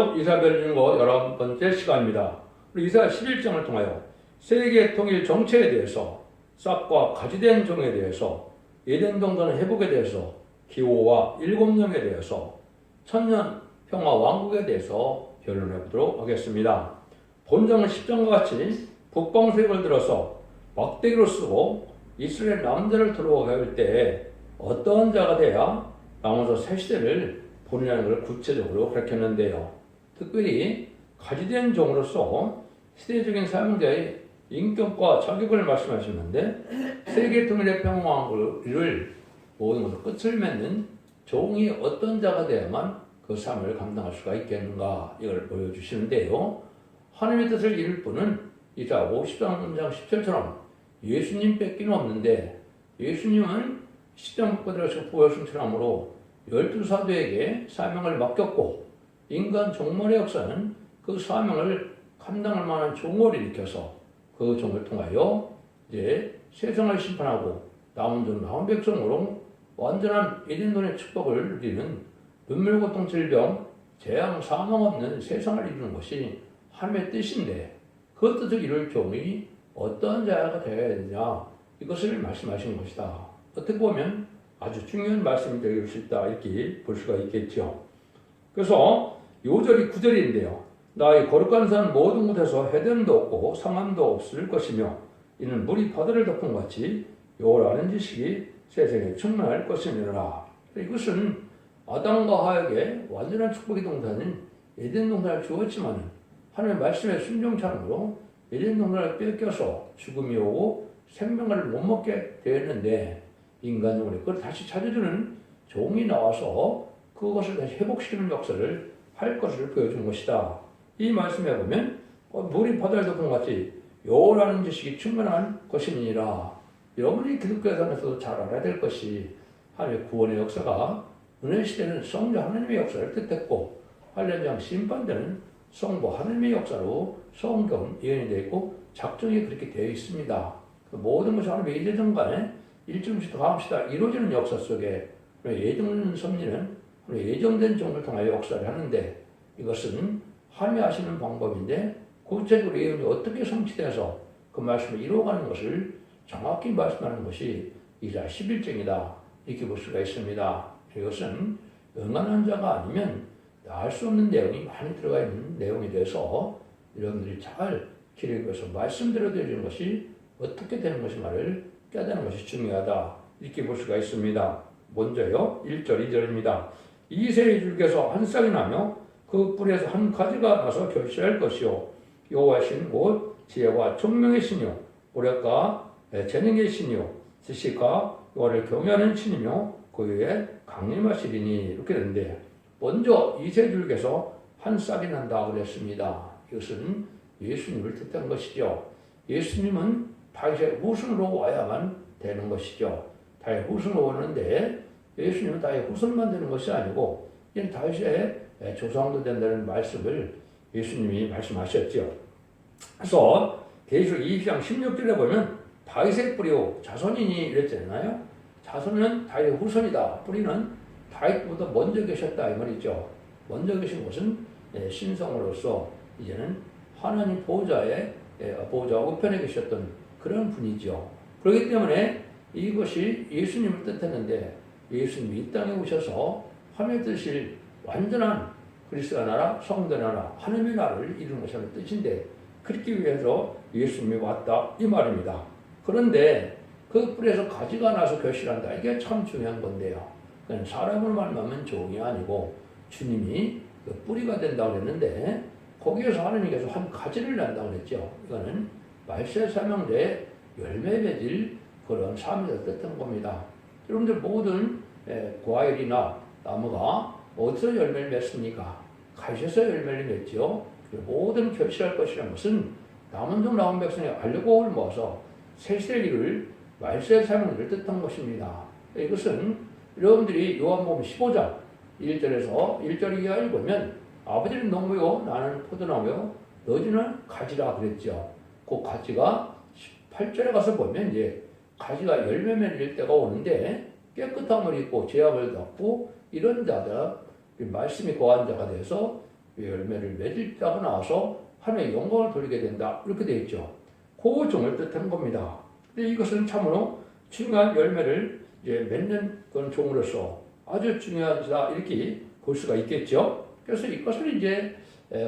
이사별 중고 11번째 시간입니다. 우리 이사 11장을 통하여 세계 통일 정체에 대해서, 싹과 가지된 종에 대해서, 에덴 동산 회복에 대해서, 기호와 일곱령에 대해서, 천년 평화 왕국에 대해서 변론해 보도록 하겠습니다. 본장은 10장과 같이 북방색을 들어서 막대기로 쓰고 이스라엘 남자를 들어오게 할 때 어떤 자가 돼야 남아서 새 시대를 보느냐는 걸 구체적으로 가르쳤는데요. 특별히 가지된 종으로서 시대적인 사명자의 인격과 자격을 말씀하시는데, 세계 통일의 평화왕국을 모든 것을 끝을 맺는 종이 어떤 자가 되어야만 그 삶을 감당할 수가 있겠는가, 이걸 보여주시는데요. 하나님의 뜻을 이룰 분은 이자 50장 17처럼 예수님 뺏기는 없는데, 예수님은 십자가 못 들어서 보혈승천함으로 12사도에게 사명을 맡겼고, 인간 종말의 역사는 그 사명을 감당할 만한 종을 일으켜서 그 종을 통하여 이제 세상을 심판하고 남은 종 남은 백성으로 완전한 에덴돈의 축복을 누리는 눈물 고통 질병 재앙 사망 없는 세상을 이루는 것이 하나님의 뜻인데, 그 뜻을 이룰 종이 어떤 자가 되어야 되느냐, 이것을 말씀하시는 것이다. 어떻게 보면 아주 중요한 말씀이 될 수 있다, 이렇게 볼 수가 있겠죠. 그래서 요절이 9절인데요. 나의 거룩한 산 모든 곳에서 해변도 없고 상암도 없을 것이며, 이는 물이 바다를 덮은 같이 여호와라는 지식이 세상에 충만할 것이니라. 이것은 아담과 하에게 완전한 축복의 동산인 에덴 동산을 주었지만, 하나님의 말씀에 순종치 않으므로 에덴 동산을 뺏겨서 죽음이 오고 생명을 못 먹게 되었는데, 인간 영혼이 그걸 다시 찾아주는 종이 나와서 그것을 다시 회복시키는 역사를 할 것을 보여준 것이다. 이 말씀에 보면 물이 바다를 덮은 같이 여호와라는 지식이 충만한 것이니라. 여러분이 기독교에 살면서도 잘 알아야 될 것이, 하나님의 구원의 역사가 은혜 시대는 성자 하나님의 역사를 뜻했고, 환란장 심판되는 성부 하나님의 역사로 성경 예언이 되어 있고 작정이 그렇게 되어 있습니다. 그 모든 것이 하나님의 예정간에 일정시다 다음시다 이루어지는 역사 속에 예정 섭리는 예정된 종을 통하여 역사를 하는데, 이것은 하나님이 하시는 방법인데 구체적으로 예언이 어떻게 성취돼서 그 말씀을 이루어가는 것을 정확히 말씀하는 것이 이자 11장이다, 이렇게 볼 수가 있습니다. 이것은 응한한 자가 아니면 알 수 없는 내용이 많이 들어가 있는 내용에 대해서 여러분들이 잘 기록해서 말씀대로 되는 것이 어떻게 되는 것인가를 깨닫는 것이 중요하다, 이렇게 볼 수가 있습니다. 먼저요, 1절 2절입니다. 이새의 줄께서 한 싹이 나며 그 뿌리에서 한 가지가 나서 결실할 것이요, 여호와신 곧 지혜와 총명의 신이요 오력과 재능의 신이요 지식과 여호와를 경외하는 신이며 그 위에 강림하시리니, 이렇게 되는데, 먼저 이새 줄께서 한 싹이 난다 그랬습니다. 이것은 예수님을 뜻한 것이죠. 예수님은 다윗의 후손으로 와야만 되는 것이죠. 다윗의 후손으로 오는데, 예수님은 다윗의 후손만 되는 것이 아니고 이는 다윗의 조상도 된다는 말씀을 예수님이 말씀하셨죠. 그래서 계시록 20장 16절에 보면 다윗의 뿌리요 자손이니 이랬잖아요. 자손은 다윗의 후손이다. 뿌리는 다윗보다 먼저 계셨다, 이 말이죠. 먼저 계신 것은 신성으로서 이제는 하나님 보호자 우편에 계셨던 그런 분이죠. 그렇기 때문에 이것이 예수님을 뜻했는데, 예수님이 이 땅에 오셔서 하나님의 뜻을 완전한 그리스도의 나라, 성도의 나라, 하나님의 나라를 이루는 것이라는 뜻인데, 그렇기 위해서 예수님이 왔다, 이 말입니다. 그런데 그 뿌리에서 가지가 나서 결실한다, 이게 참 중요한 건데요. 그냥 사람을 만나면 종이 아니고 주님이 그 뿌리가 된다고 그랬는데, 거기에서 하나님께서 한 가지를 난다고 그랬죠. 이거는 말세 사명자의 열매 맺을 그런 삶을 뜻한 겁니다. 여러분들 모든 과일이나 나무가 어디서 열매를 맺습니까? 가시에서 열매를 맺죠. 모든 결실할 것이라는 것은 남은 종 남은 백성의 알력을 모아서 새시대를 이룰 말세 사명자를 뜻한 것입니다. 이것은 여러분들이 요한복음 15장 1절에서 1절 이하를 보면, 아버지는 농부요 나는 포도나무요 너희는 가지라 그랬죠. 그 가지가 18절에 가서 보면 이제 가지가 열매 맺을 때가 오는데, 깨끗함을 입고 죄악을 덮고 이런 자들, 말씀이 거한 자가 돼서 열매를 맺을 자가 나와서 하나님의 영광을 돌리게 된다. 이렇게 되어 있죠. 그 종을 뜻하는 겁니다. 근데 이것은 참으로 중요한 열매를 이제 맺는 그런 종으로서 아주 중요하다 이렇게 볼 수가 있겠죠. 그래서 이것을 이제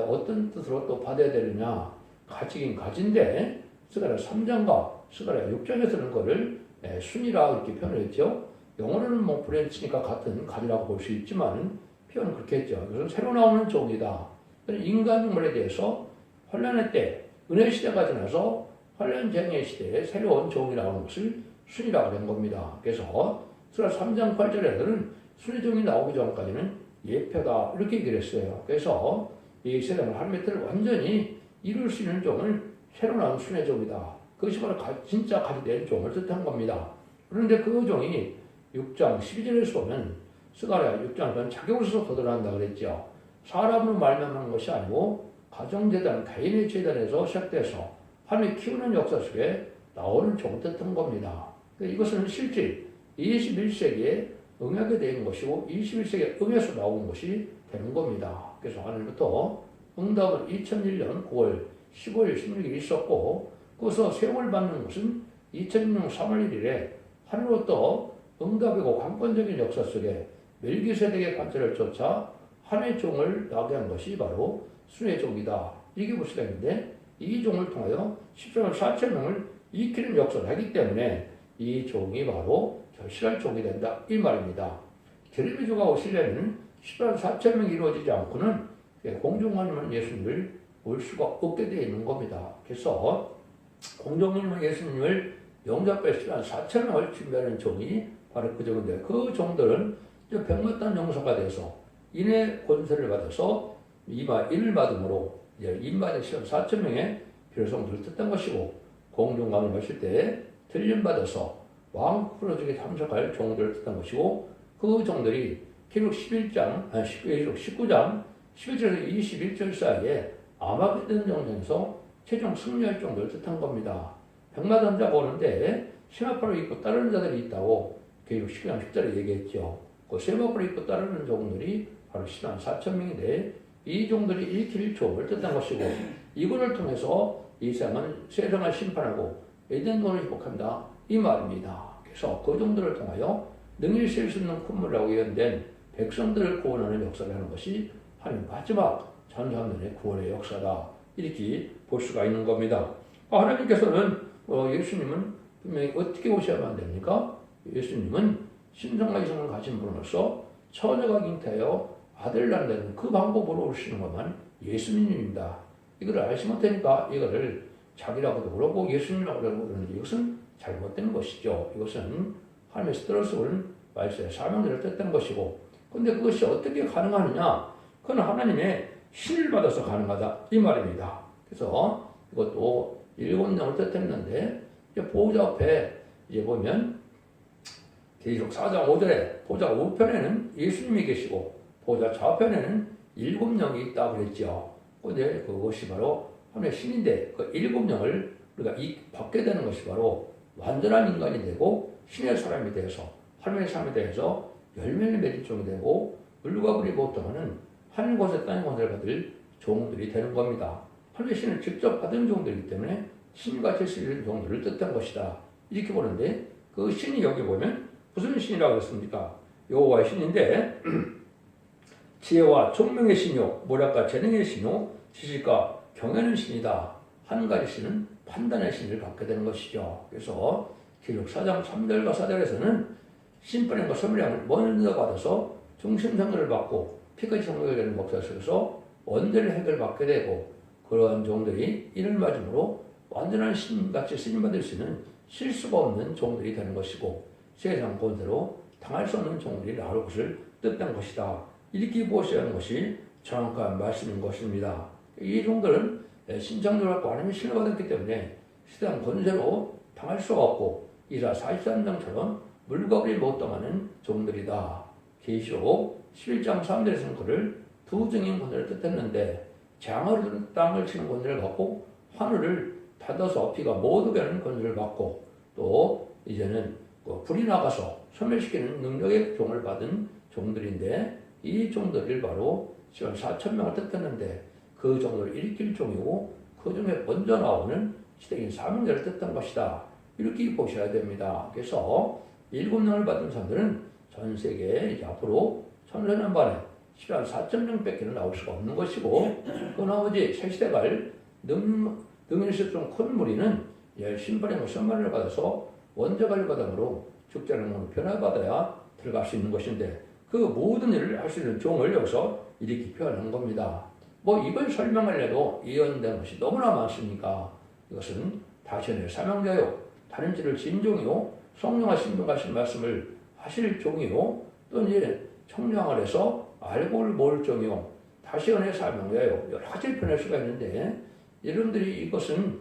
어떤 뜻으로 또 받아야 되느냐. 가지긴 가진데 스가랴 3장과 스가랴 6장에서는 그거를 순이라 이렇게 표현을 했죠. 영어로는 뭐 브랜치니까 같은 가지라고 볼 수 있지만 표현은 그렇게 했죠. 그것은 새로 나오는 종이다. 인간 인물에 대해서 환란의 때, 은혜 시대가 지나서 환란쟁의 시대에 새로운 종이 나오는 것을 순이라고 된 겁니다. 그래서 스가랴 3장 8절에서는 순의 종이 나오기 전까지는 예표다 이렇게 얘기를 했어요. 그래서 이 세상을 하나님의 뜻을 완전히 이룰 수 있는 종을 새로 나온 순의 종이다. 그것이 바로 진짜 가지된 종을 뜻한 겁니다. 그런데 그 종이 6장 12절에서 보면 스가랴 6장은 자격으로서 거듭난다 그랬죠. 사람으로 말미암은 것이 아니고 가정재단, 개인의 재단에서 시작돼서 하나님이 키우는 역사 속에 나오는 종을 뜻한 겁니다. 이것은 실제 21세기에 응하게 된 것이고 21세기에 응해서 나온 것이 되는 겁니다. 그래서 하늘부터 응답은 2001년 9월 15일, 16일 있었고 그래서 세움을 받는 것은 2006년 3월 1일에 하늘로부터 응답이고 관건적인 역사 속에 멜기세덱의 관절을 쫓아 하나의 종을 나게 한 것이 바로 순의 종이다. 이게 볼 수가 있는데 이 종을 통하여 13만 4천 명을 일으키는 역사를 하기 때문에 이 종이 바로 절실한 종이 된다. 이 말입니다. 제레미주가 오시려면 13만 4천 명이 이루어지지 않고는 공중하나님 예수님을 올 수가 없게 되어 있는 겁니다. 그래서 공중하나님 예수님을 영접할 13만 4천 명을 준비하는 종이 바로 그 종인데 그 종들은 백마탄 용서가 돼서 인의 권세를 받아서 이마 인을 받음으로 인반의 4천 명의 별성들을 뜻한 것이고 공중강을 마실 때 들림받아서 왕 풀어주기 참석할 종들을 뜻한 것이고 그 종들이 기록 19장 11절에서 21절 사이에 아마겟돈 전쟁에서 최종 승리할 종들을 뜻한 겁니다. 백마탄 자가 오는데 세마포를 입고 따르는 자들이 있다고 기록 19장 10절에 얘기했죠. 그 세마포를 입고 따르는 종들이 바로 10만 4천 명인데 이 종들이 일으킬 종을 뜻한 것이고 이거를 통해서 이 세상을 심판하고 에덴동을 회복한다 이 말입니다. 그래서 그 종들을 통하여 능히 셀 수 있는 콧물이라고 예언된 백성들을 구원하는 역사를 하는 것이 하나님 마지막 전사하늘의 구원의 역사다 이렇게 볼 수가 있는 겁니다. 하나님께서는 예수님은 분명히 어떻게 오셔야만 됩니까? 예수님은 신성과 이성을 가진 분으로서 처녀가 잉태하여 아들을 낳는 그 방법으로 오시는 것만 예수님입니다. 이걸 알지 못하니까 이거를 자기라고도 그러고 예수님이라고 그러는데 이것은 잘못된 것이죠. 이것은 하나님에서 떨어져 오는 말씀의 사명들을 뜻한 것이고 근데 그것이 어떻게 가능하느냐? 그건 하나님의 신을 받아서 가능하다 이 말입니다. 그래서 이것도 7명을 뜻했는데 보호자 앞에 이제 보면 계시록 4장 5절에 보호자 우편에는 예수님이 계시고 보호자 좌편에는 7명이 있다 그랬죠. 근데 그것이 바로 하나님의 신인데 그 7명을 우리가 받게 되는 것이 바로 완전한 인간이 되고 신의 사람이 되어서 하나님의 사람이 되어서 열매를 맺을 종이 되고 물과 불이 보통은 하늘 곳에 땅의 권세를 받을 종들이 되는 겁니다. 하나님의 신을 직접 받은 종들이기 때문에 신같이 쓰이는 종들을 뜻한 것이다. 이렇게 보는데 그 신이 여기 보면 무슨 신이라고 했습니까? 여호와의 신인데 지혜와 총명의 신이요 모략과 재능의 신이요 지식과 경외는 신이다. 한 가지 신은 판단의 신을 갖게 되는 것이죠. 그래서 기록 4장 3절과 4절에서는 심판과 선물량을 먼저 받아서 중심상들을 받고 피까지 성공되는 목사 속에서 원죄를 해결받게 되고 그러한 종들이 이를 맞음으로 완전한 신같이 쓰임받을 수 있는 실수가 없는 종들이 되는 것이고 세상 본대로 당할 수 없는 종들이 나올 것을 뜻한 것이다. 이렇게 보셔야 하는 것이 정확한 말씀인 것입니다. 이 종들은 신장률을 갖고 하나님의 신을 받았기 때문에 세상 권세로 당할 수가 없고 이사 43장처럼 물거리 못 당하는 종들이다. 계시록 11장 3절에서는 그를 두 증인 권세를 뜻했는데 장을 땅을 치는 권세를 받고 하늘을 닫아서 비가 못 오게 하는 권세를 받고 또 이제는 불이 나가서 소멸시키는 능력의 종을 받은 종들인데 이 종들을 바로 시간 4,000명을 뜻했는데 그 정도를 일으킬 종이고 그 중에 먼저 나오는 시대인 사명자를 뜻한 것이다. 이렇게 보셔야 됩니다. 그래서 7명을 받은 사람들은 전 세계에 이제 앞으로 1000년 만에 시간 4,000명 밖에는 나올 수가 없는 것이고 그 나머지 새 시대갈 능력이 좀 큰 무리는 신발의 선물을 받아서 원자관리 바닥으로 죽자는 몸을 변화받아야 들어갈 수 있는 것인데 그 모든 일을 할 수 있는 종을 여기서 이렇게 표현하는 겁니다. 뭐 이걸 설명하려도 예언된 것이 너무나 많습니까? 이것은 다시의 사명자요, 다른 지를 진 종이요, 성령과 신명하신 말씀을 하실 종이요, 또 이제 청량을 해서 알고를 모을 종이요, 다시의 사명자요, 여러 가지를 표현할 수가 있는데 여러분들이 이것은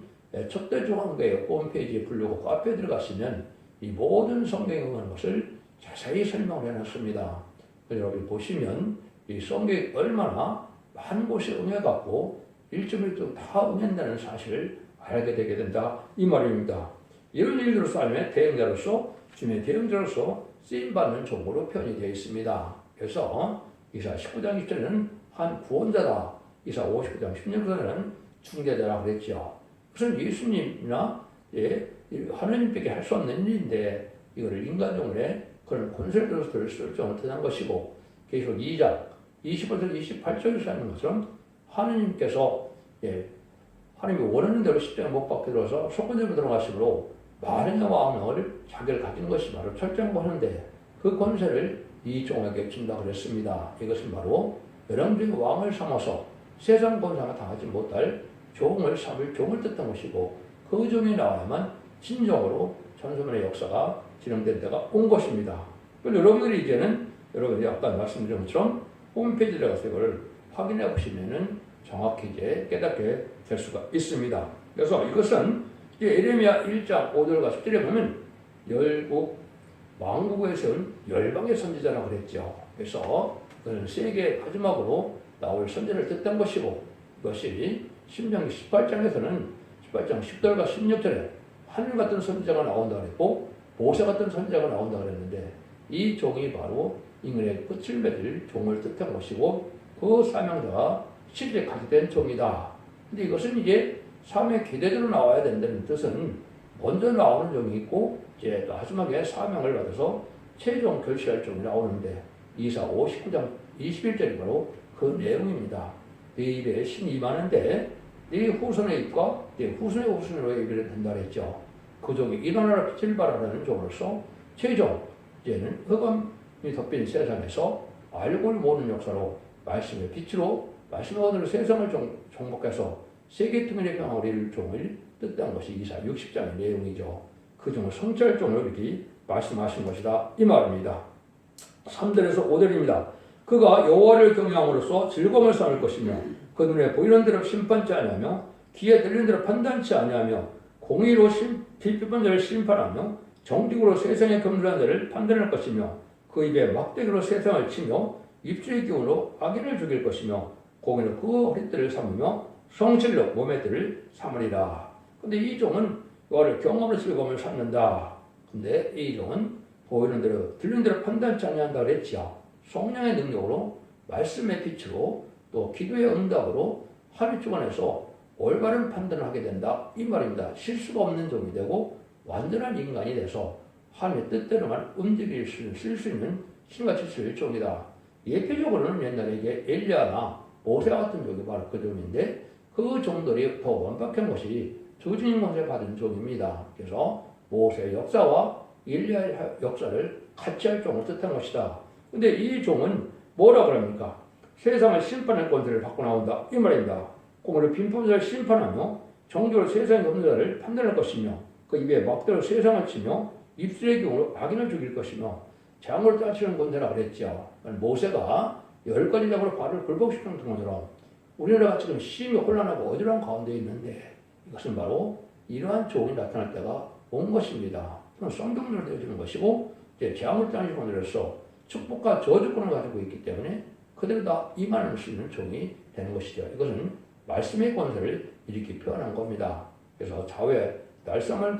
첫대 중앙교회 홈페이지에 부르고 그 앞에 들어가시면 이 모든 성경에 의한 것을 자세히 설명을 해놨습니다. 여러분이 보시면 이 성경이 얼마나 많은 곳에 응해갖고 1.1도 다 응한다는 사실을 알게 되게 된다 이 말입니다. 이런 일들로서 아니면 대응자로서 주님의 대응자로서 쓰임받는 종으로 표현이 되어 있습니다. 그래서 이사 19장 1절에는 한 구원자다. 이사 59장 16절에는 중재자라 그랬죠. 그것은 예수님이나 하나님밖에 할 수 없는 일인데 이거를 인간적으로 그런 권세를 들어서 들을 수 뜻한 것이고 계시록 2장 25절 28절에서 하는 것처럼 하나님께서 하나님이 원하는 대로 십자가에 못 박혀 들어서 속건제로 들어가심으로 많은 왕을 자기를 가진 것이 바로 철장하는데 그 권세를 이 종에게 준다 그랬습니다. 이것은 바로 열왕중의 왕을 삼아서 세상 권상을 당하지 못할 종을 삼을 종을 뜻한 것이고 그 종이 나와야만 진정으로 천수만의 역사가 진행된 데가 온 것입니다. 여러분들이 이제는 여러분이 아까 말씀드린 것처럼 홈페이지에 들어가서 이걸 확인해 보시면은 정확히 이제 깨닫게 될 수가 있습니다. 그래서 이것은 예레미야 1장 5절과 10절에 보면 열국 왕국에 세운 열방의 선지자라고 그랬죠. 그래서 그는 세계 마지막으로 나올 선지를 뜻한 것이고 이것이 신명기 18장에서는 18장 10절과 16절에 하늘 같은 선지자가 나온다 그랬고 모세 같은 선지자가 나온다 그랬는데 이 종이 바로 인간의 끝을 맺을 종을 뜻한 것이고 그 사명자가 실제 가지된 종이다. 근데 이것은 이제 사명의 기대대로 나와야 된다는 뜻은 먼저 나오는 종이 있고 이제 마지막에 사명을 받아서 최종 결실할 종이 나오는데 이사 59장 21절이 바로 그 내용입니다. 네 입에 신이 임하는데 네 후손의 입과 네 후손의 후손으로 얘기를 된다 그랬죠. 그 종이 일어나라 빛을 발하라는 종으로서 최종 이제는 흑암이 덮인 세상에서 알고를 모르는 역사로 말씀의 빛으로 말씀의 언어로 세상을 정복해서 세계 통일의 평화를 이룰 종을 뜻한 것이 이사 60장의 내용이죠. 그 종을 성취할 종을 이렇게 말씀하신 것이다 이 말입니다. 3절에서 5절입니다. 그가 여호와를 경외함으로써 즐거움을 삼을 것이며 그 눈에 보이는 대로 심판치 아니하며 귀에 들리는 대로 판단치 아니하며 공의로 비법한 자를 심판하며 정직으로 세상에 금술한 자를 판단할 것이며 그 입에 막대기로 세상을 치며 입술의 기운으로 악인을 죽일 것이며 공의로 그 허리띠를 삼으며 성실로 몸의 띠를 삼으리라. 근데 이 종은 여호와를 경험으로 즐거움을 삼는다. 근데 이 종은 보이는 대로 들리는 대로 판단치 아니한다 그랬지요. 성령의 능력으로 말씀의 빛으로 또 기도의 응답으로 하루 주간에서 올바른 판단을 하게 된다 이 말입니다. 실수가 없는 종이 되고 완전한 인간이 돼서 하나님의 뜻대로만 움직일 수 있는 신같이 쓸 종이다. 예표적으로는 옛날에 이게 엘리야나 모세 같은 종이 바로 그 종인데 그 종들이 더 완벽한 것이 주주님 권세 받은 종입니다. 그래서 모세의 역사와 엘리야의 역사를 같이 할 종을 뜻한 것이다. 근데 이 종은 뭐라고 합니까? 세상을 심판할 권세를 받고 나온다 이 말입니다. 공의를 빈품자를 심판하며 정직으로 세상의 없는 자를 판단할 것이며 그 입에 막대로 세상을 치며 입술의 경우로 악인을 죽일 것이며 재앙을 따치는 권세라 그랬죠. 모세가 10가지 작으로 발을 굴복시키는 것처럼 우리나라가 지금 심히 혼란하고 어지러운 가운데 있는데 이것은 바로 이러한 종이 나타날 때가 온 것입니다. 성경으로 되어지는 것이고 이제 재앙을 따치는 권세로서 축복과 저주권을 가지고 있기 때문에 그대로 다 임할 수 있는 종이 되는 것이죠. 이것은 말씀의 권세를 이렇게 표현한 겁니다. 그래서 좌우에 날성검을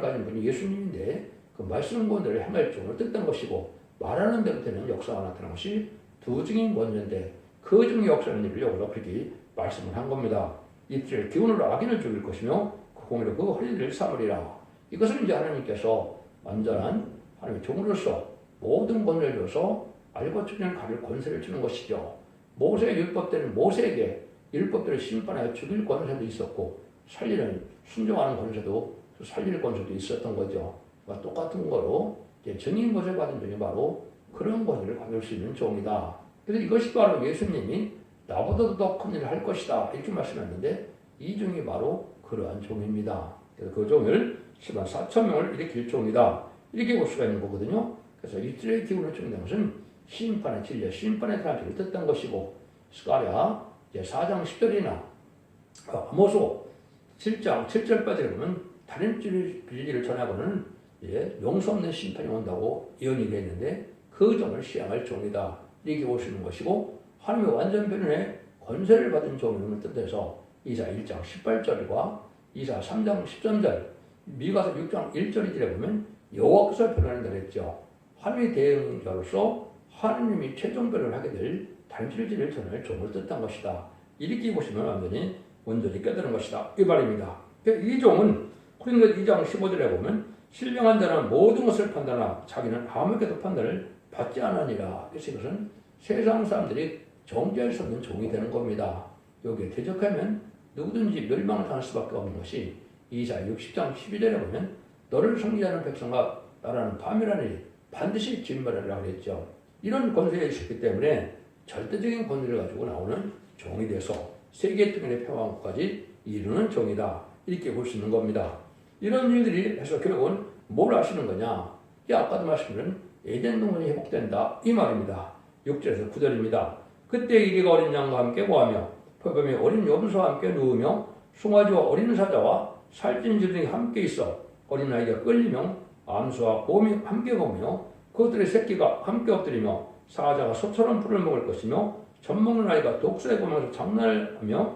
가진 분이 예수님인데 그 말씀 권세를 행할 종을 뜻한 것이고 말하는 대로 되는 역사가 나타난 것이 두 증인 권세인데 그 중에 역사는 일을 여기서 그렇게 말씀을 한 겁니다. 이틀 기운으로 악인을 죽일 것이며 그 공의로 그 헐리를 삼으리라. 이것은 이제 하나님께서 완전한 하나님의 종으로서 모든 권세를 줘서 알고 죽이는 가릴 권세를 주는 것이죠. 모세의 율법 때는 모세에게 율법대로 심판하여 죽일 권세도 있었고 살리는 순종하는 권세도 살릴 권세도 있었던 거죠. 그러니까 똑같은 거로 이제 증인 권세 받은 종이 바로 그런 권세를 가질 수 있는 종이다. 그래서 이것이 바로 예수님이 나보다도 더 큰 일을 할 것이다 이렇게 말씀했는데 이 종이 바로 그러한 종입니다. 그래서 그 종을 10만 4천 명을 일으킬 종이다 이렇게 볼 수가 있는 거거든요. 그래서 이스라엘 기운을 주는 것은 심판의 진리, 심판의 사실을 뜻한 것이고 스가랴 4장 10절이나 아모스 7장 7절까지 보면 다른 진리를 전하고는 용서 없는 심판이 온다고 예언이 되어 있는데 그 점을 시행할 종이다 이렇게 보시는 것이고 하나님의 완전 변론의 권세를 받은 종임을 뜻해서 이사 1장 18절과 이사 3장 13절 미가서 6장 1절에 보면 여호와께서 변론을 내렸죠. 하나님의 대응자로서 하나님이 최종 변론을 하게 될 단실질을 전할 종을 뜻한 것이다. 이렇게 보시면 완전히 온전히 깨달은 것이다. 이 말입니다. 이 종은 코린도 2장 15절에 보면 신령한 자는 모든 것을 판단하나 자기는 아무에게도 판단을 받지 않으니라. 그래서 이것은 세상 사람들이 정죄할 수 없는 종이 되는 겁니다. 여기에 대적하면 누구든지 멸망을 당할 수밖에 없는 것이 이사 60장 12절에 보면 너를 섬기하는 백성과 나라는 파멸하니 반드시 진멸하리라 그랬죠. 이런 권세가 있었기 때문에 절대적인 권위를 가지고 나오는 종이 돼서 세계 통일의 평화까지 이루는 종이다. 이렇게 볼 수 있는 겁니다. 이런 일들이 해서 결국은 뭘 하시는 거냐? 아까도 말씀드린 에덴 동산이 회복된다. 이 말입니다. 6절에서 9절입니다. 그때 이리가 어린 양과 함께 거하며 표범이 어린 염소와 함께 누우며 송아지와 어린 사자와 살찐 쥐들이 함께 있어 어린아이가 끌리며 암수와 곰이 함께 거며 그것들의 새끼가 함께 엎드리며 사자가 소처럼 풀을 먹을 것이며 젖먹는 아이가 독사의 검에서 장난을 하며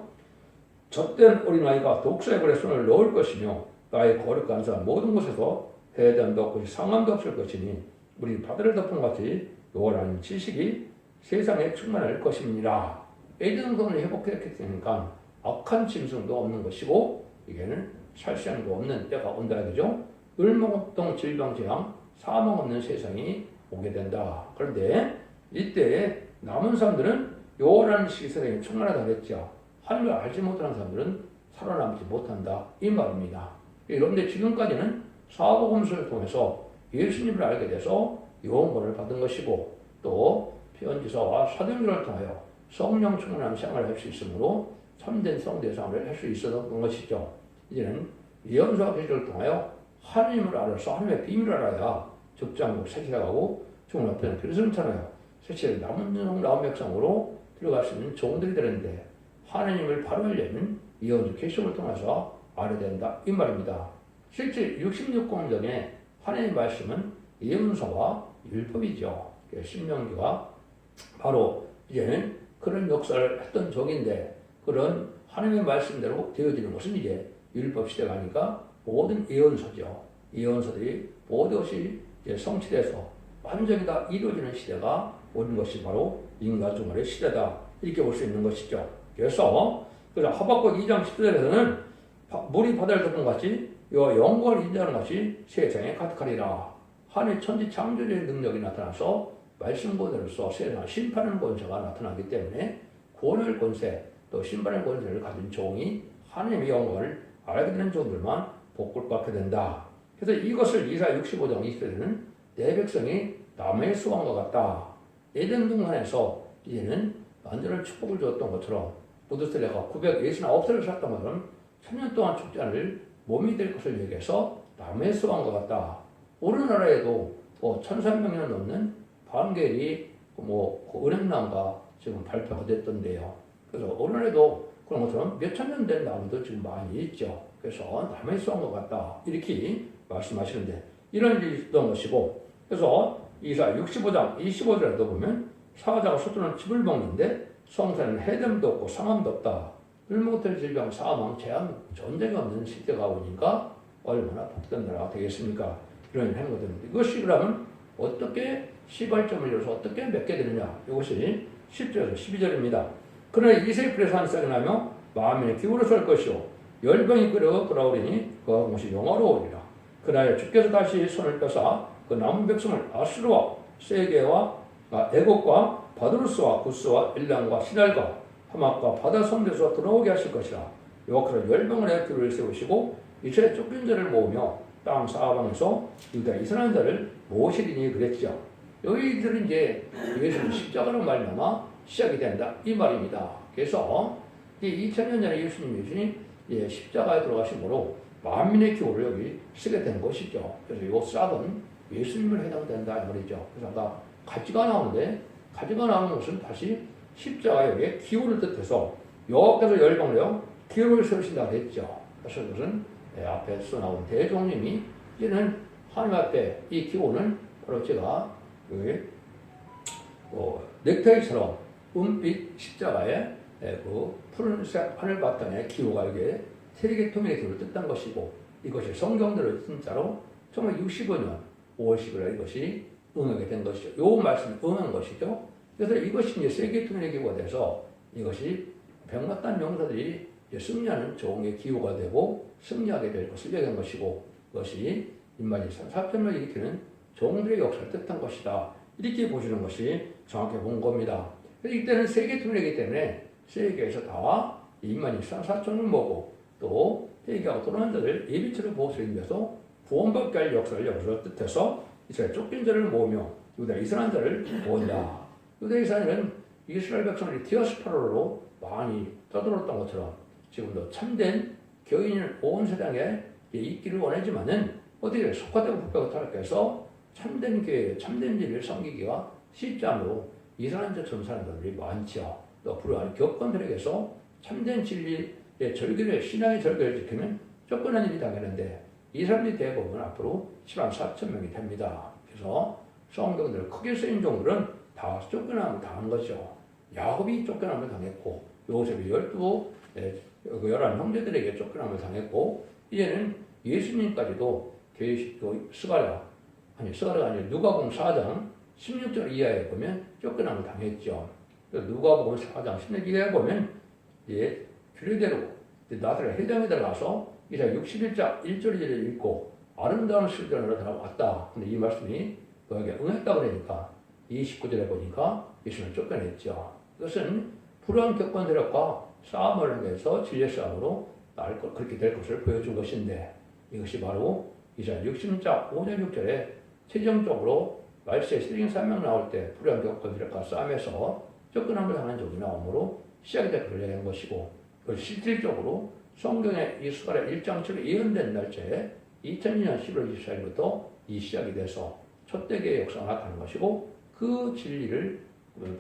젖된 어린아이가 독사의 볼에 손을 넣을 것이며 나의 거룩한 사 모든 곳에서 해담도 없고 상함도 없을 것이니 우리 바다를 덮은 같이 요란한 지식이 세상에 충만할 것입니다. 에덴 동산을 회복했으니까 악한 짐승도 없는 것이고 이게는 살생도 없는 때가 온다 그죠? 을목동 질병재앙 사망 없는 세상이 오게 된다. 그런데 이때 남은 사람들은 요란한 지식이 세상에 충만하다 그랬죠. 하나님을 알지 못하는 사람들은 살아남지 못한다. 이 말입니다. 그런데 지금까지는 사복음서를 통해서 예수님을 알게 돼서 요원권을 받은 것이고 또 편지서와 사도행전을 통하여 성령 충만한 생활을 할 수 있으므로 참된 성대상을 할 수 있었던 것이죠. 이제는 예언서와 계시를 통하여 하나님을 알아서 하나님의 비밀을 알아야 적장국 세시라가고 죽은 앞에는 그리스도잖아요. 세시를 남은 백성으로 들어갈 수 있는 종들이 되는데 하나님을 바로 알려면 예언서 계시를 통해서 알아야 된다. 이 말입니다. 실제 66권 전에 하나님의 말씀은 예언서와 율법이죠. 신명기가 바로 이제는 그런 역사를 했던 적인데 그런 하나님의 말씀대로 되어지는 것은 이제 율법 시대가 아니까 모든 예언서죠. 예언서들이 모든 것이 이제 성취돼서 완전히 다 이루어지는 시대가 오는 것이 바로 인간 종말의 시대다. 이렇게 볼 수 있는 것이죠. 그래서 하박국 2장 10절에서는 물이 바다를 덮은 같이 여호와 영광을 인정하는 것이 세상에 가득하리라. 하늘 천지 창조주의 능력이 나타나서 말씀 그대로서 세상을 심판하는 권세가 나타나기 때문에 구원할 권세 또 심판할 권세를 가진 종이 하나님의 영광을 알게 되는 종들만 복을 받게 된다. 그래서 이것을 이사 65장 20절에는 내 백성이 남의 수왕과 같다. 에덴 동산에서 이제는 완전한 축복을 주었던 것처럼 무드셀레가 969살을 살았던 것처럼 천년 동안 죽지 않을 몸이 될 것을 얘기해서 남의 수왕과 같다. 우리나라에도 1300년 넘는 반겔이 은행나무가 지금 발표가 됐던데요. 그래서 우리나라에도 그런 것처럼 몇천 년 된 나무도 지금 많이 있죠. 그래서 남의 수왕과 같다. 이렇게 말씀하시는데 이런 일이 있던 것이고 그래서 이사 65장 25절에도 보면 사자가 소뚜는 칩을 먹는데 성산에는 해됨도 없고 상함도 없다. 을목될 질병, 사망, 재앙, 전쟁이 없는 시대가 오니까 얼마나 복된 나라가 되겠습니까? 이런 행동이 됩니다. 이것이 그러면 어떻게 시발점을 이뤄서 어떻게 맺게 되느냐? 이것이 10절에서 12절입니다. 그러나 이세 풀에 산싹이 나며 만민의 기울어 설 것이요 열병이 끓여 돌아오리니 그가 것이 영화로우리라. 그날 주께서 다시 손을 펴사 그 남은 백성을 아수르와 세게와 애곡과 바두루스와 구스와 일랑과 시날과 하막과 바다 성대에서 들어오게 하실 것이라. 여호와께서 열병을 해 규를 세우시고 이스라엘 쫓긴 자를 모으며 땅 사방에서 유다 이스라엘 자를 모으시리니 그랬죠. 여기들은 이제 예수님 십자가로 말미암아 시작이 된다 이 말입니다. 그래서 2000년 전에 예수님이 십자가에 들어가심으로 만민의 기호를 여기 쓰게 된 것이죠. 그래서 이 싹은 예수님을 해당된다 이 말이죠. 그래서 아까 가지가 나오는데 가지가 나오는 것은 다시 십자가의 기호를 뜻해서 여호와께서 열방으로 기호를 세우신다 그랬죠. 그래서 그것은 앞에서 나온 대종님이 이제는 하나님 앞에 이 기호는 바로 제가 넥타이처럼 은빛 십자가에 그 푸른색 하늘 바탕에 기호가 이게 세계 통일의 기호를 뜻한 것이고 이것이 성경대로 진짜로 1965년 5월 10일 이것이 응하게 된 것이죠. 요 말씀이 응한 것이죠. 그래서 이것이 이제 세계 통일의 기호가 돼서 이것이 백마탄 용사들이 승리하는 종의 기호가 되고 승리하게 될 것을 얘기한 것이고 그것이 인마지 4점을 일으키는 종들의 역사를 뜻한 것이다. 이렇게 보시는 것이 정확히 본 겁니다. 이때는 세계 통일이기 때문에 세계에서 다 인마지 4점을 모고 또 회개하고 돌아오는 자들 예비처를 보호하기 위해서 구원받게 할 역사를 여기서 뜻해서 이스라엘 쫓긴 자를 모으며 유다 이스라엘 자를 모은다. 유다 이스라엘은 이스라엘 백성들이 디아스포라로 많이 떠들었던 것처럼 지금도 참된 교인을 온 세상에 있기를 원하지만은 어떻게 속화되고 부패가 타락해서 참된 교회, 참된 진리를 섬기기가 쉽지 않으로 이스라엘처럼 사는 사람들이 많죠. 또 불우한 교권들에게서 참된 진리의 절규를 신앙의 절규를 지키면 쫓겨난 일이 당했는데 이 사람들이 대부분 앞으로 10만 4천 명이 됩니다. 그래서 성경들 크게 쓰인 종들은 다 쫓겨남을 당한 거죠. 야곱이 쫓겨남을 당했고 요셉이 11 형제들에게 쫓겨남을 당했고 이제는 예수님까지도 스가랴가 아니라 누가복음 4장 16절 이하에 보면 쫓겨남을 당했죠. 누가복음 4장 16절 이하에 보면 규례대로 나사렛 회당에 들어가서 이제 61장 1절 2절을 읽고 아름다운 실전으로 들어왔다. 근데 이 말씀이 그에게 응했다 그러니까 29절에 보니까 예수님을 쫓겨냈죠. 이것은 불우한 교권 세력과 싸움을 하면서 진리의 싸움으로 그렇게 될 것을 보여준 것인데 이것이 바로 이사야 60장 5절 6절에 최종적으로 말세에 시드긴 3명 나올 때 불우한 교권 세력과 싸움에서 쫓겨남을 당한 적이 나오므로 시작이 될 것을 얘기한 것이고 그걸 실질적으로 성경의 이 스가랴 1장 7에 예언된 날짜에 2002년 11월 24일부터 이 시작이 돼서 첫대계의 역사가 나타나는 것이고 그 진리를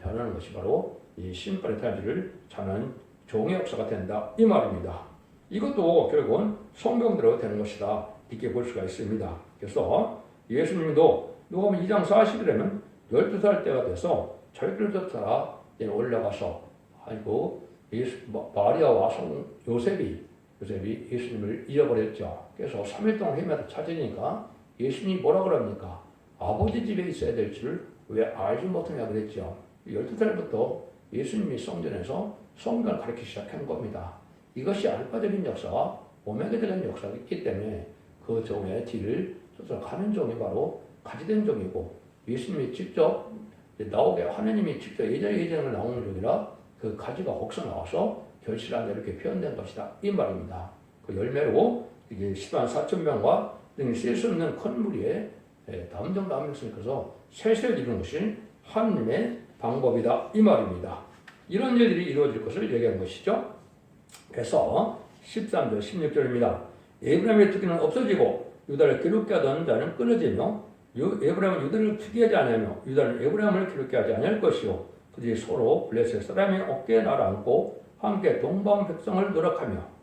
변하는 것이 바로 이 심판의 타임즈를 자는 종의 역사가 된다 이 말입니다. 이것도 결국은 성경대로 되는 것이다 이렇게 볼 수가 있습니다. 그래서 예수님도 누가복음 2장 40일에는 12살 때가 돼서 절기를 쫓아 올라가서 마리아와 요셉이 예수님을 잃어버렸죠. 그래서 3일 동안 헤매다 찾으니까 예수님이 뭐라 그럽니까? 아버지 집에 있어야 될 줄을 왜 알지 못하냐 그랬죠. 12살부터 예수님이 성전에서 성경을 가르치기 시작한 겁니다. 이것이 알파적인 역사와 오메가적인 역사가 있기 때문에 그 종의 뒤를 쫓아가는 종이 바로 가지된 종이고 예수님이 직접 나오게 하나님이 직접 예전을 나오는 종이라 그 가지가 혹서 나와서 결실하게 이렇게 표현된 것이다 이 말입니다. 그 열매로 이게 10만 4천 명과 등이 셀 수 없는 큰 무리에 담정 담력스니까서 셋을 이루는 것이 하나님의 방법이다 이 말입니다. 이런 일들이 이루어질 것을 얘기한 것이죠. 그래서 13절 16절입니다. 에브라임의 특기는 없어지고 유다를 기롭게 하던 자는 끊어지며 에브라임은 유다를 특이하지 않으며 유다는 에브라임을 기롭게 하지 않을 것이요 그들이 서로 블레셋 사람의 어깨에 날아앉고 함께 동방 백성을 노력하며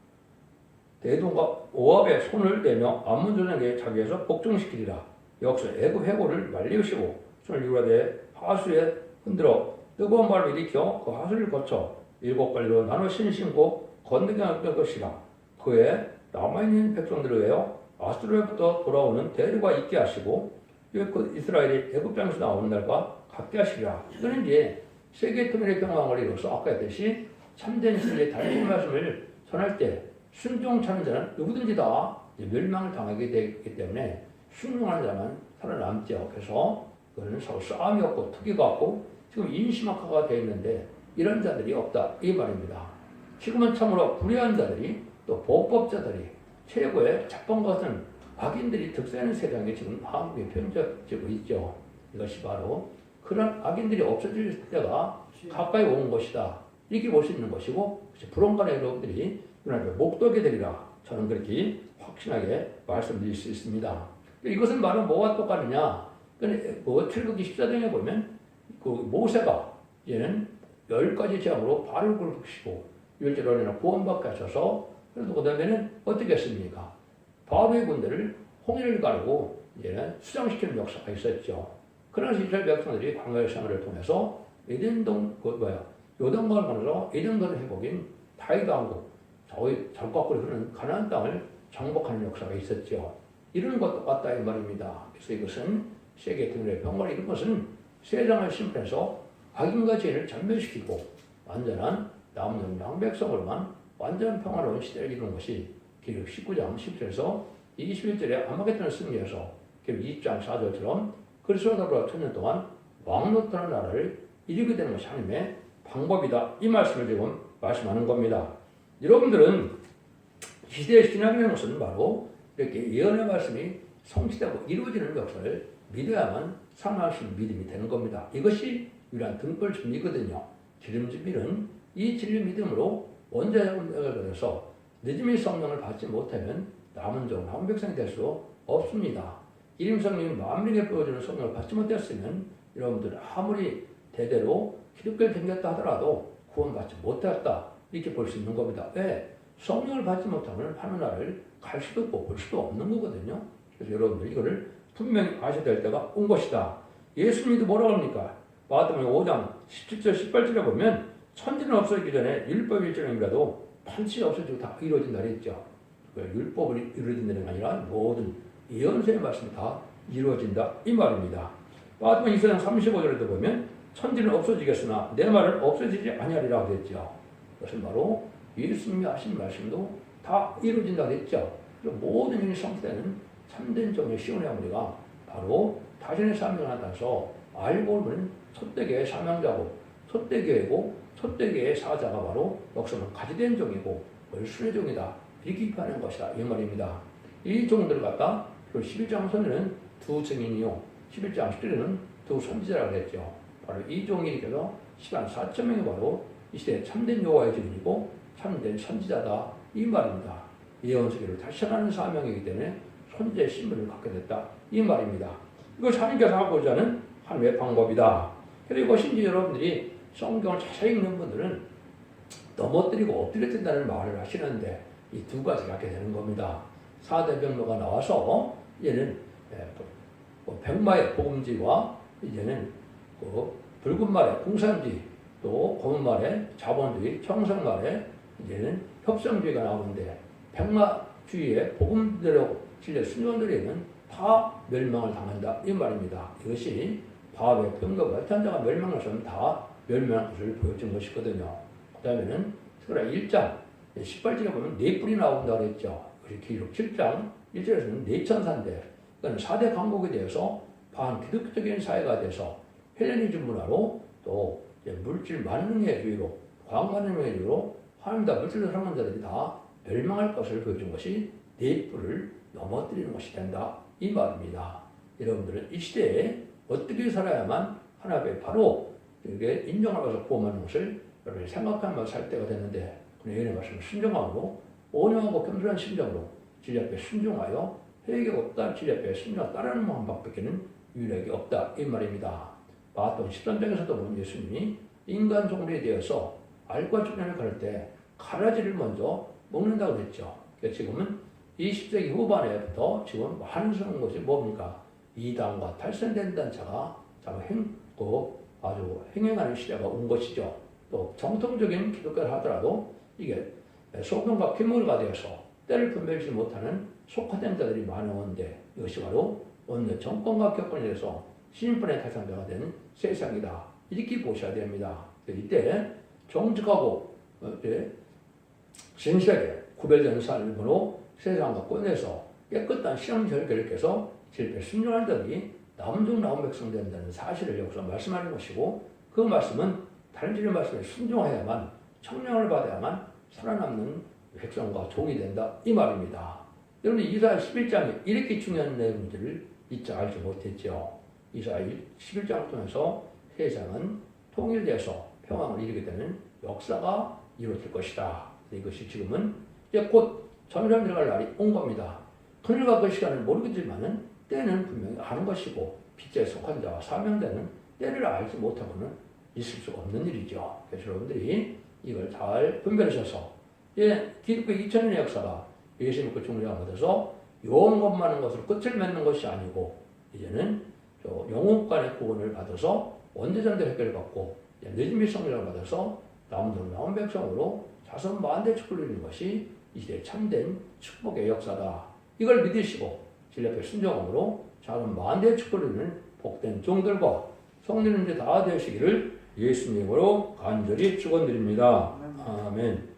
대동과 오압의 손을 대며 암몬 전역에 자기에서 복종시키리라. 여기서 애굽 해골을 말리우시고 손을 유라대 하수에 흔들어 뜨거운 바람을 일으켜 그 하수를 거쳐 7갈리로 나눠 신고 건너게 할 것이라. 그에 남아있는 백성들을 위하여 아수르로부터 돌아오는 대류가 있게 하시고 그 이스라엘이 애굽 땅에서 나오는 날과 같게 하시리라. 이거는 이제 세계 통일의 평화를 이루어서 아까 했듯이 참된 진리의 달린 말씀을 전할 때 순종하는 자는 누구든지 다 멸망을 당하게 되기 때문에 순종하는 자만 살아남죠. 그래서 그거는 서로 싸움이 없고 투기가 없고 지금 인심학화가 되어 있는데 이런 자들이 없다 이 말입니다. 지금은 참으로 불의한 자들이 또 보법자들이 최고의 자본 같은 악인들이 득세하는 세상에 지금 한국에 펼쳐지고 있죠. 이것이 바로 그런 악인들이 없어질 때가 가까이 온 것이다. 이렇게 볼 수 있는 것이고 불온간의 여러분들이 목도게 되리라. 저는 그렇게 확신하게 말씀드릴 수 있습니다. 이것은 바로 뭐와 똑같느냐? 출애굽기 14장에 보면 그 모세가 얘는 10가지 재앙으로 발을 굴리시고 율제로는 구원받게 하셔서 그래도 그 다음에는 어떻게 했습니까? 바로의 군대를 홍해를 가르고 이제는 수장시키는 역사가 있었죠. 그러나 이스라엘 백성들이 광야의 생활을 통해서 요단강을 건너서 에덴강을 회복인 다윗 왕국 적과꿀이 흐르는 가나안 땅을 정복하는 역사가 있었죠. 이런 것도 똑같다 이 말입니다. 그래서 이것은 세계 통일의 평화 이런 것은 세상을 심판해서 악인과 죄를 전멸시키고 완전한 남은 양백성으로만 완전한 평화로운 시대를 이루는 것이 기록 19장 10절에서 21절에 아마겟돈을 승리해서 기록 20장 4절처럼 그리스도로 천년 동안 왕노릇하는 나라를 이루게 되는 것이 하나님의 방법이다. 이 말씀을 지금 말씀하는 겁니다. 여러분들은 시대의 신앙이라는 것은 바로 이렇게 예언의 말씀이 성취되고 이루어지는 역사를 믿어야만 살아나시는 믿음이 되는 겁니다. 이것이 유일한 등불 준비거든요. 기름 준비는 이 진리 믿음으로 원자력을 받아서 늦음의 성령을 받지 못하면 남은 종 황백성이 될 수 없습니다. 이름성령이 만민에게 보여주는 성령을 받지 못했으면 여러분들 아무리 대대로 기독교를 댕겼다 하더라도 구원받지 못했다 이렇게 볼 수 있는 겁니다. 왜? 성령을 받지 못하면 하늘나라를 갈 수도 없고 볼 수도 없는 거거든요. 그래서 여러분들 이거를 분명히 아셔야 될 때가 온 것이다. 예수님도 뭐라고 합니까? 마태복음 5장 17절 18절에 보면 천지는 없어지기 전에 율법 일정이라도 반드시 없어지고 다 이루어진다 그랬죠. 율법을 이루어진다는 게 아니라 모든 예언서의 말씀이 다 이루어진다 이 말입니다. 마태복음 24장 35절에도 보면 천지는 없어지겠으나 내 말은 없어지지 아니하리라 그랬죠. 그것은 바로 예수님이 하신 말씀도 다 이루어진다 그랬죠. 모든 일이 성취되는 참된 종의 시온의 어머니가 바로 자신의 사명을 나타내서 알고 보면 첫대교의 사명자고 첫대교회고 첫대교의 사자가 바로 역사는 가지된 종이고 월순의 종이다. 이렇게 기표하는 것이다. 이 말입니다. 이 종들을 갖다 11장 선에는 두 증인이요 11장 10절에는 두 선지자라고 했죠. 바로 이 종이 이께서 시간 4천 명이 바로 이 시대에 참된 여호와의 증인이고 참된 선지자다. 이 말입니다. 예언서기를 다시 전하는 사명이기 때문에 선지자의 신분을 갖게 됐다. 이 말입니다. 이것이 하나님께서 하고자 하는 하나님의 방법이다. 그리고 심지어 여러분들이 성경을 자세히 읽는 분들은 넘어뜨리고 엎드려 뜬다는 말을 하시는데 이 두 가지 갖게 되는 겁니다. 4대 병로가 나와서 이제는 백마의 복음지와 이제는 붉은 말의 공산주의 또 검은 말의 자본주의 청성말의 이제는 협상주의가 나오는데 백마주의의 복음대로 진리 순종들에는 다 멸망을 당한다 이 말입니다. 이것이 바울의 병거가 현자가 멸망하면 다 멸망한 것을 보여준 것이거든요. 그 다음에는 특별히 1장 18절에 보면 네 뿔이 나온다고 했죠. 기록 7장 1절에서는 네 천사인데 그건 4대 강국에 대해서 반기독교적인 사회가 돼서 헬레니즘 문화로 또 물질 만능주의로 과학 만능주의로 하나님과 물질로 사랑하는 자들이 다 멸망할 것을 보여준 것이 네 뿔을 넘어뜨리는 것이 된다 이 말입니다. 여러분들은 이 시대에 어떻게 살아야만 하나님의 바로 이게 인정하면서 구원하는 것을 여러분이 생각하면서 살 때가 됐는데 예언의 말씀을 순종하고 온유하고 겸손한 심정으로 진리 앞에 순종하여 회개가 없다 진리 앞에 순종 따르는 방법밖에는 유일하게 없다 이 말입니다. 마태복음 13장에서도 보면 예수님이 인간 종류에 대해서 알과 주변을 가를 때 가라지를 먼저 먹는다고 했죠. 그러니까 지금은 20세기 후반에부터 지금 많은 것이 뭡니까? 이단과 탈선된 단체가 아주 행행하는 시대가 온 것이죠. 또 정통적인 기독교를 하더라도 이게 소금과 핏물과 되어서 때를 분별하지 못하는 속화된 자들이 많은데 이것이 바로 오늘 정권과 격권에 대해서 신분의 대상자가 된 세상이다. 이렇게 보셔야 됩니다. 이때 정직하고 진실하게 구별된 삶으로 세상과 꺼내서 깨끗한 신앙절개를 깨서 질병에 순종한 자들이 남은 중 남은 백성 된다는 사실을 여기서 말씀하는 것이고, 그 말씀은 다른 주의 말씀에 순종해야만, 청량을 받아야만 살아남는 백성과 종이 된다, 이 말입니다. 여러분, 이사야 11장에 이렇게 중요한 내용들을 잊지 알지 못했죠. 이사야 11장을 통해서 세상은 통일돼서 평화를 이루게 되는 역사가 이루어질 것이다. 이것이 지금은 이제 곧 전염 들어갈 날이 온 겁니다. 그늘과 그 시간을 모르겠지만은 때는 분명히 아는 것이고, 빛에 속한 자와 사명되는 때를 알지 못하고는 있을 수 없는 일이죠. 그래서 여러분들이 이걸 잘 분별하셔서, 기독교 2000년의 역사가 예수 믿고 종료가 받아서 용 것만한 것으로 끝을 맺는 것이 아니고, 이제는 영혼간의 구원을 받아서 원죄전대 해결을 받고, 늦은비 성령을 받아서 남은 백성으로 자손 만대 축복을 이루는 것이 이제 참된 축복의 역사다. 이걸 믿으시고 진리 앞에 순종함으로 자손 만대 축복을 이루는 복된 종들과 성도님들이 다 되시기를 예수님으로 간절히 축원드립니다. 아멘.